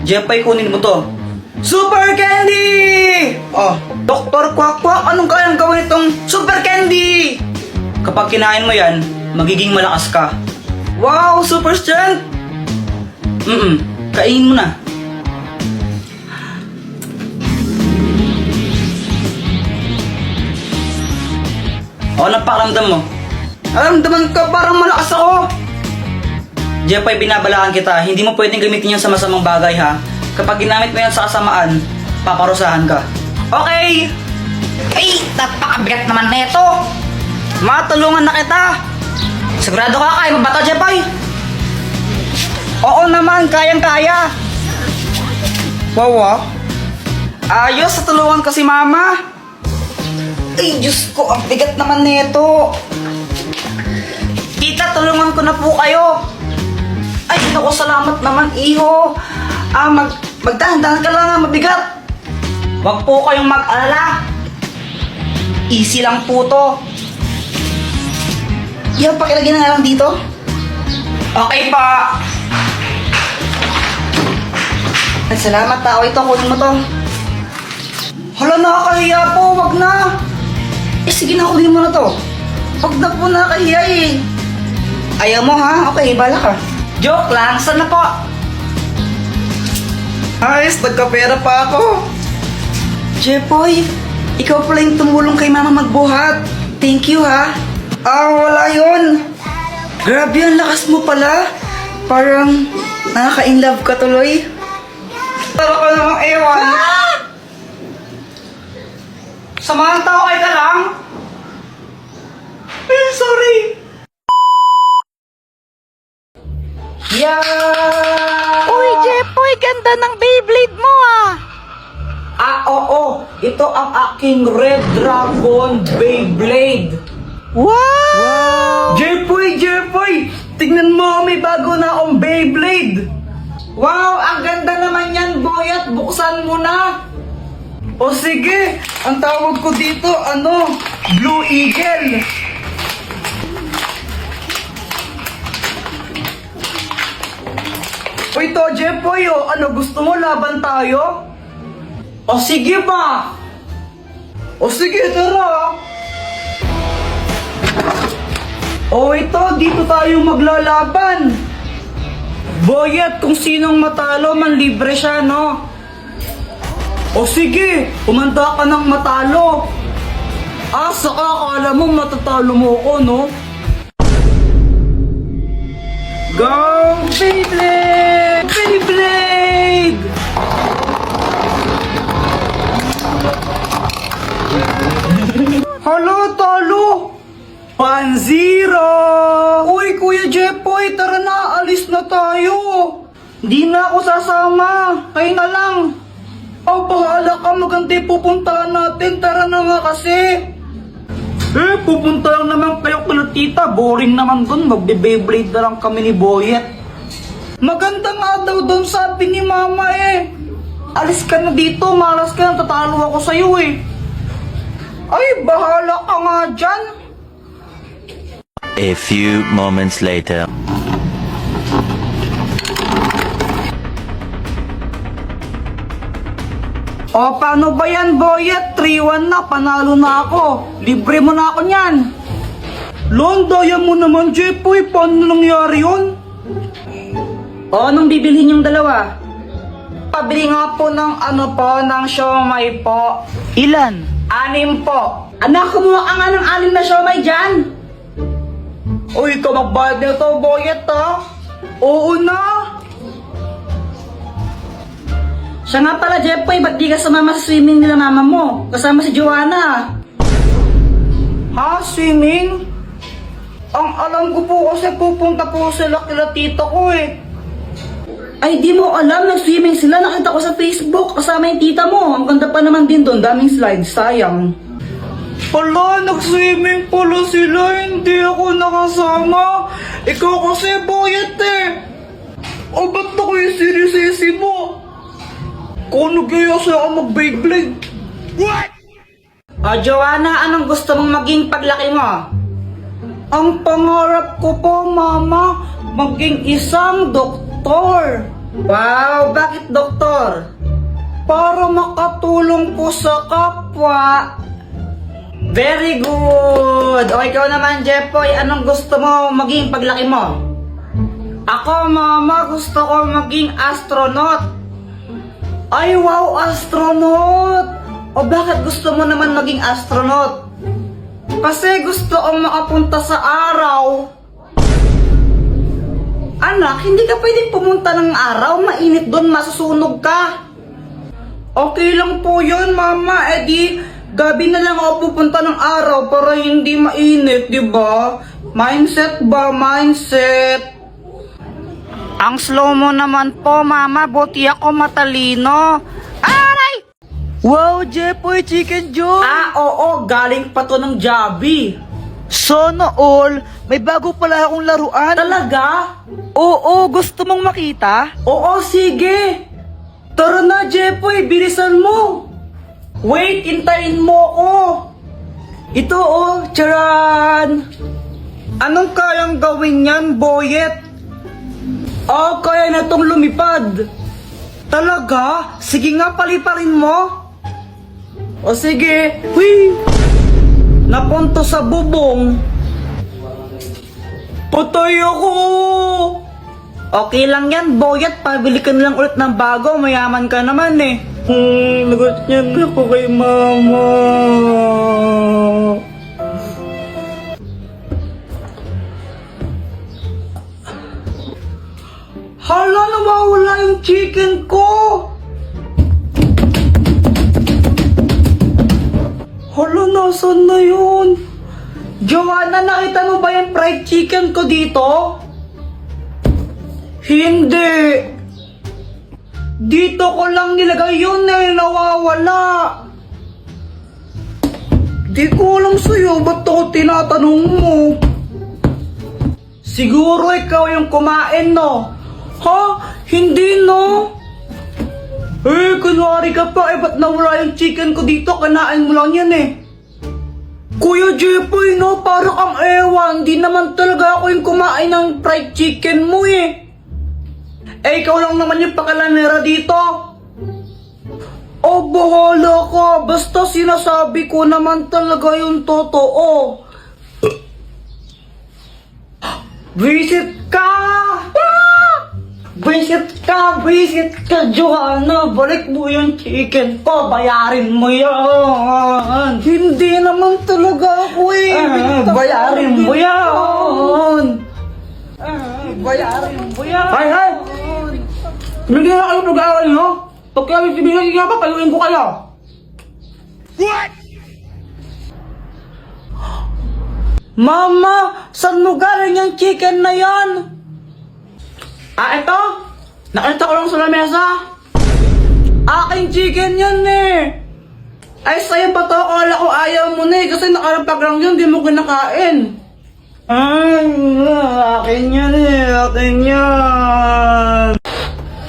Jepay, kunin mo to. Super Candy! Oh, Dr. Quack, anong kayang gawin itong Super Candy? Kapag kinain mo yan, magiging malakas ka. Wow, super strength! Kainin mo na. O, anong pakiramdam mo? Aramdaman ka parang malakas ako. Jepay, binabalaan kita, hindi mo pwedeng gamitin yan sa masamang bagay ha. Kapag ginamit mo yan sa kasamaan, paparusahan ka. Okay! Ay, napakabigat naman neto. Matulungan na kita! Sigurado ka kaya mo ba to, Jeboy? Oo naman, kayang-kaya! Wow, ayos, sa tulungan ko si Mama! Ay, Diyos ko, ang bigat naman nito! Tita, tulungan ko na po kayo! Ay, naku, salamat naman, iho! Magdahan-dahan ka lang, mabigat! Huwag po kayong mag-alala! Easy lang po to! Yan, pakilagay na nga lang dito. Okay pa. Ay, salamat tao. Ito, kunin mo to. Hala, nakakahiya po. Wag na. Sige na, kunin mo na to. Wag na po, nakakahiya eh. Ayaw mo ha? Okay, bala ka. Joke lang. Sana po? Ayos, nagkapera pa ako. Jepoy, ikaw pala yung tumulong kay Mama magbuhat. Thank you ha. Wala yun. Grabe, ang lakas mo pala. Parang nakaka-inlove ka tuloy. Tara ka namang ewan. Samahan tao kay ka lang. Ay, sorry. Yeah! Uy, Jepoy, ganda ng Beyblade mo ah. Oo. Ito ang aking Red Dragon Beyblade. Wow! Jepoy! Tignan mo, may bago na akong Beyblade! Wow! Ang ganda naman yan, Boyat! Buksan mo na! O sige! Ang tawag ko dito, Blue Eagle! O ito, Jepoy, gusto mo laban tayo? O sige ba? O sige, tara! O ito, dito tayo maglalaban. Boyet, kung sinong matalo, manlibre siya, no? O sige, umanda ka ng matalo. Saka akala mo matatalo mo ako, no? Go, Beyblade! Beyblade! Halo, talo! 1-0! Uy, Kuya Jepoy, tara na, alis na tayo. Hindi na ako sasama, kayo na lang. Bahala ka, maganda pupuntahan natin, tara na nga kasi. Pupunta lang naman kayo kala tita, boring naman dun, magbe-Beyblade na lang kami ni Boyet. Maganda nga daw dun, sabi ni Mama eh. Alis ka na dito, malas ka, tatalo ako sa'yo eh. Ay, bahala ka nga dyan. A few moments later. O, paano ba yan, Boyet? 3-1 na, panalo na ako. Libre mo na ako niyan. Lon, daya mo naman, Jepoy. Paano nangyari yun? O, anong bibilhin yung dalawa? Pabili nga po ng ng siomay po. Ilan? 6 po. Anak, kumuha ka nga ng 6 na siomay dyan. Uy, ikaw magbayad nito, Boyet, ha? Oo na. Siya nga pala, Jepoy, ba't di ka sumama sa swimming nila mama mo? Kasama si Joanna. Ha? Swimming? Ang alam ko po kasi pupunta po sila kila tita ko eh. Ay, di mo alam, nag-swimming sila. Nakita ko sa Facebook, kasama yung tita mo. Ang ganda pa naman din doon, daming slides, sayang. Hala, nag-swimming pala sila, hindi ako nakasama. Ikaw kasi, Boyet eh. O, ba't ako yung sinisisi mo? Kung nag-iya siya ako mag-Beyblade. What? Joanna, anong gusto mong maging paglaki mo? Ang pangarap ko po, Mama, maging isang doktor. Wow, bakit doktor? Para makatulong po sa kapwa. Very good! O ikaw naman, Jepoy, anong gusto mo maging paglaki mo? Ako, mama, gusto ko maging astronaut. Ay, wow, astronaut! O bakit gusto mo naman maging astronaut? Kasi gusto kong makapunta sa araw. Anak, hindi ka pwedeng pumunta ng araw. Mainit doon, masusunog ka. Okay lang po yun, mama. Eh di, gabi na lang ako pupunta ng araw para hindi mainit, di ba? Mindset ba? Mindset. Ang slow mo naman po, mama. Buti ako matalino. Aray! Wow, Jepoy, Chicken Joy! Oo, galing pa to ng Jabi. Sana all, may bago pala akong laruan. Talaga? Oo, gusto mong makita? Oo, sige. Tara na, Jepoy, bilisan mo. Wait, hintayin mo ko. Ito, oh, charan. Anong kayang gawin yan, Boyet? Kaya na tong lumipad. Talaga? Sige nga, paliparin mo. O sige. Hui! Napunto sa bubong. Patay ako! Okay lang yan, Boyet. Pabili ka na lang ulit ng bago. Mayaman ka naman eh. Nagot niya ako kay mama. Hala, nawawala yung chicken ko. Hala, nasan na yun? Joanna, nakita mo ba yung fried chicken ko dito? Hindi. Dito ko lang nilagay yun eh, nawawala. Di ko alam sa'yo, ba't ako tinatanong mo? Siguro ikaw yung kumain, no? Ha? Hindi, no? Kunwari ka pa, ba't nawala yung chicken ko dito? Kanain mo lang yan eh. Kuya Jepoy, no? Parang ang ewan. Di naman talaga ako yung kumain ng fried chicken mo eh. Ikaw lang naman yung pakalanera dito. Bahala ka. Basta sinasabi ko naman talaga yung totoo. Visit ka! Visit ka, Joanna. Balik mo yung chicken ko. Bayarin mo yan. Hindi naman talaga ako eh. Bayarin mo yan. Bayarin mo yan. Hay! Binigyan na kayo pag-aaral nyo? Pag kami binigyan nyo pa, paluin ko kayo. What? Mama, saan mo galing yung chicken na yan? Ito? Nakita ko lang sa lamesa. Aking chicken yan eh. Ay, sa'yo ba to? Akala ko ayaw mo na eh. Kasi nakarapag lang yun, di mo kinakain. Ay, akin yan eh. Akin yan.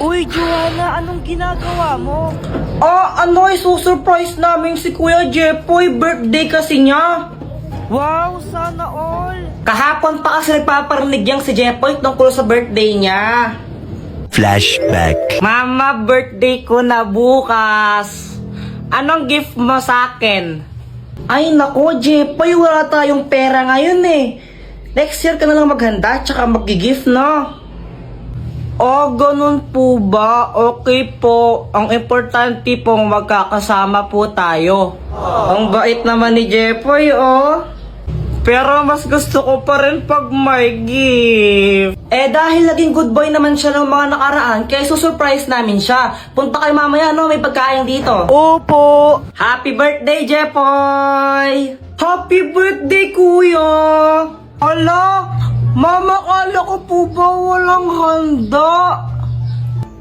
Uy, Joanna, anong ginagawa mo? Isusurprise namin si Kuya Jepoy. Birthday kasi niya. Wow, sana all! Kahapon pa kasi nagpaparinig yang si Jepoy tungkol sa birthday niya. Flashback. Mama, birthday ko na bukas. Anong gift mo sa akin? Ay nako, Jepoy, wala tayong pera ngayon eh. Next year ka na lang maghanda, tsaka mag-gift, no? Ganun po ba? Okay po. Ang importante pong magkakasama po tayo. Ang bait naman ni Jepoy, oh. Pero mas gusto ko pa rin pag may gift. Dahil naging good boy naman siya ng mga nakaraan, kaya susurprise namin siya. Punta kayo mamaya, no? May pagkain dito. Opo! Happy birthday, Jepoy! Happy birthday, Kuya! Ala, Mama, kala ko po ba walang handa?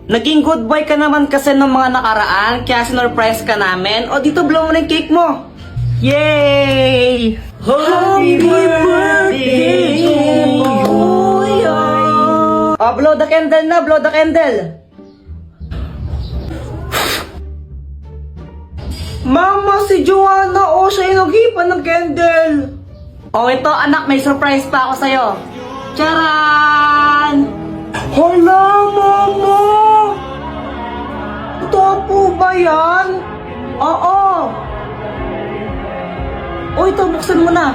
Naging good boy ka naman kasi ng mga nakaraan, kaya sinurprise ka namin. Dito blow mo na yung cake mo. Yay! Happy birthday, Kuya! Blow the candle na, blow the candle. Mama, si Joanna, siya yung naghipan ng candle. Ito anak, may surprise pa ako sa'yo. Charan! Hala, Mama! Totoo po ba yan? Oo. O ito, buksan mo na.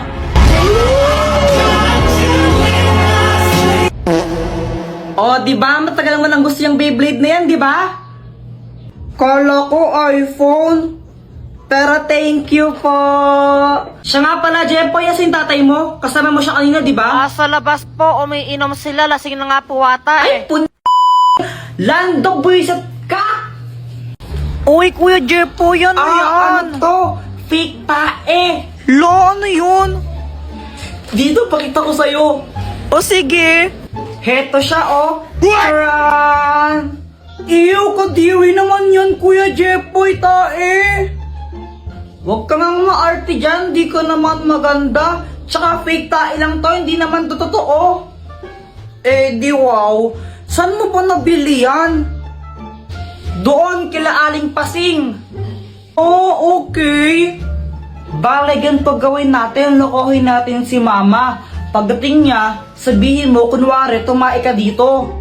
O, diba? Matagal mo nang gusto yung Beyblade na yan, diba? Kala ko iPhone. Pero thank you po. Siya nga pala, Jempoy, asin tatay mo. Kasama mo siya kanina, diba? Sa labas po, umiinom sila. Lasing na nga po ata Ay, Lando, buwisit ka! Uy, Kuya Jepoy, ano Ano to? Fake tae. Lo, ano yun? Dito, pakita ko sa'yo. O sige. Heto siya, oh. Taran! Iyo, kadiri naman yan, Kuya Jepoy, tae. Huwag ka nga maarte dyan, di ka naman maganda. Tsaka fake tae lang to, hindi naman to totoo. Eh, di wow. Saan mo pa nabili yan? Doon, kila Aling Pasing. Oh, okay. Bale, ganito gawin natin, lokohin natin si Mama. Pagdating niya, sabihin mo, kunwari, tumae ka dito.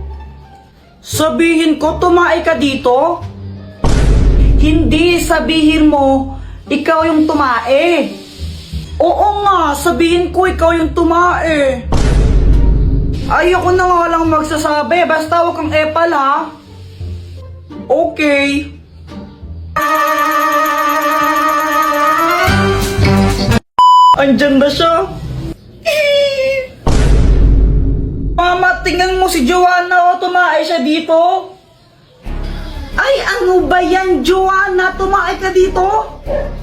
Sabihin ko, tumae ka dito? Hindi, sabihin mo, ikaw yung tumae. Oo nga, sabihin ko, ikaw yung tumae. Ayoko na nga lang magsasabi, basta huwag kang epal ha. Okay. Andyan na siya. Mama, tingnan mo si Joanna, o tumae siya dito. Ay, ano ba yan, Joanna? Tumae ka dito?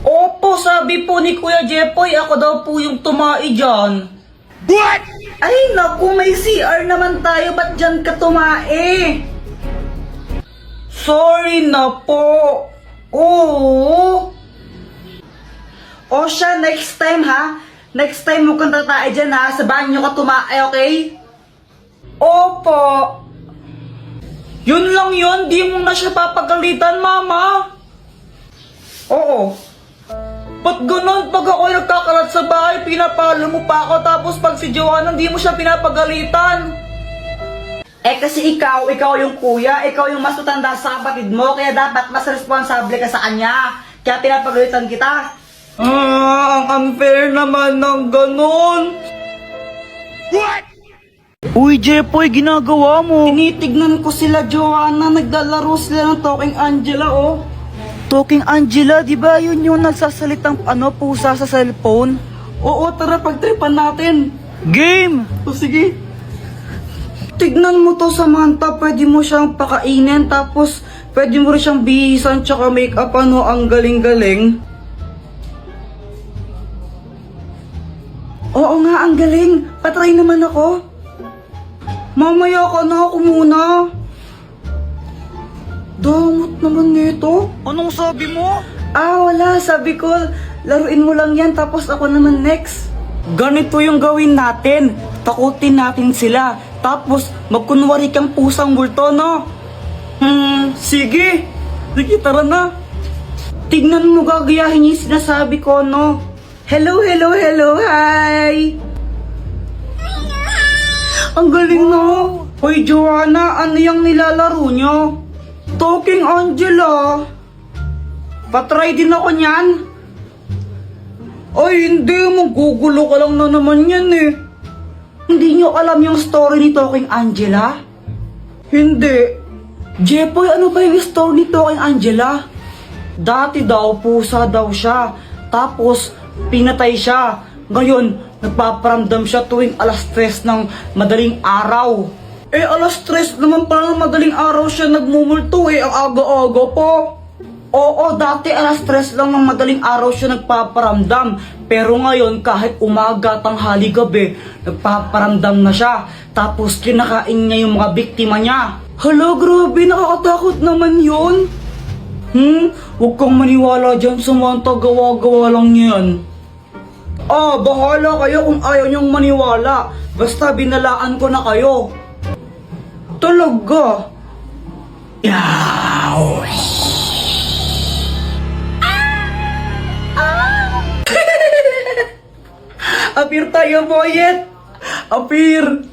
Opo, sabi po ni Kuya Jepoy, ako daw po yung tumae dyan. What? Ay, naku, may CR naman tayo, ba't dyan ka tumae? Sorry na po. Oo. O siya, next time ha. Next time mo kang tatae dyan ha. Sa banyo ka tumae, okay? Opo. Yun lang yun, di mo na siya papagalitan, Mama. Oo. Ba't ganun? Pag ako nagkakalat sa bahay, pinapalo mo pa ako, tapos pag si Joanna, di mo siya pinapagalitan. Eh kasi ikaw yung kuya, ikaw yung mas matanda sa kapatid mo, kaya dapat mas responsable ka sa kanya. Kaya pinapagalitan kita. Ang unfair naman ng ganun. What? Uy, Jepoy, ginagawa mo. Tinitignan ko sila, Joanna, naglalaro sila ng Talking Angela, oh. Talking Angela, di ba yun yung nagsasalitang pusa sa cellphone? Oo, tara, pagtripan natin. Game! O sige. Tignan mo to, Samantha, pwede mo siyang pakainin, tapos pwede mo rin siyang bihisan, tsaka make-up, ano, ang galing-galing. Oo nga, ang galing. Patry naman ako. Mamaya ka na, ako muna. Damot naman nito. Anong sabi mo? Wala. Sabi ko, laruin mo lang yan, tapos ako naman next. Ganito yung gawin natin. Takutin natin sila. Tapos, magkunwari kang pusang multo, no? Sige. Sige, tara na. Tignan mo, gagayahin yung sinasabi ko, no? Hello, hello, hello, hi! Ang galing, no? Hoy, Joanna, ano yung nilalaro nyo? Talking Angela. Patry din ako niyan. Ay, hindi. Magugulo ka lang na naman yan, eh. Hindi nyo alam yung story ni Talking Angela? Hindi. Jepoy, ano ba yung story ni Talking Angela? Dati daw, pusa daw siya. Tapos, pinatay siya. Ngayon, nagpaparamdam siya tuwing alas 3 ng madaling araw. Eh, alas 3 naman pala ng madaling araw siya nagmumulto eh. Ang aga-aga po. Oo, dati alas 3 lang ng madaling araw siya nagpaparamdam. Pero ngayon, kahit umaga, tanghali, gabi, nagpaparamdam na siya. Tapos kinakain niya yung mga biktima niya. Hala, grabe, nakakatakot naman yun. Huwag kang maniwala dyan, Samantha, gawa-gawa lang yan. Bahala kayo kung ayaw niyong maniwala. Basta binalaan ko na kayo. Talaga? Yaw! Apir tayo, Boyet! Apir!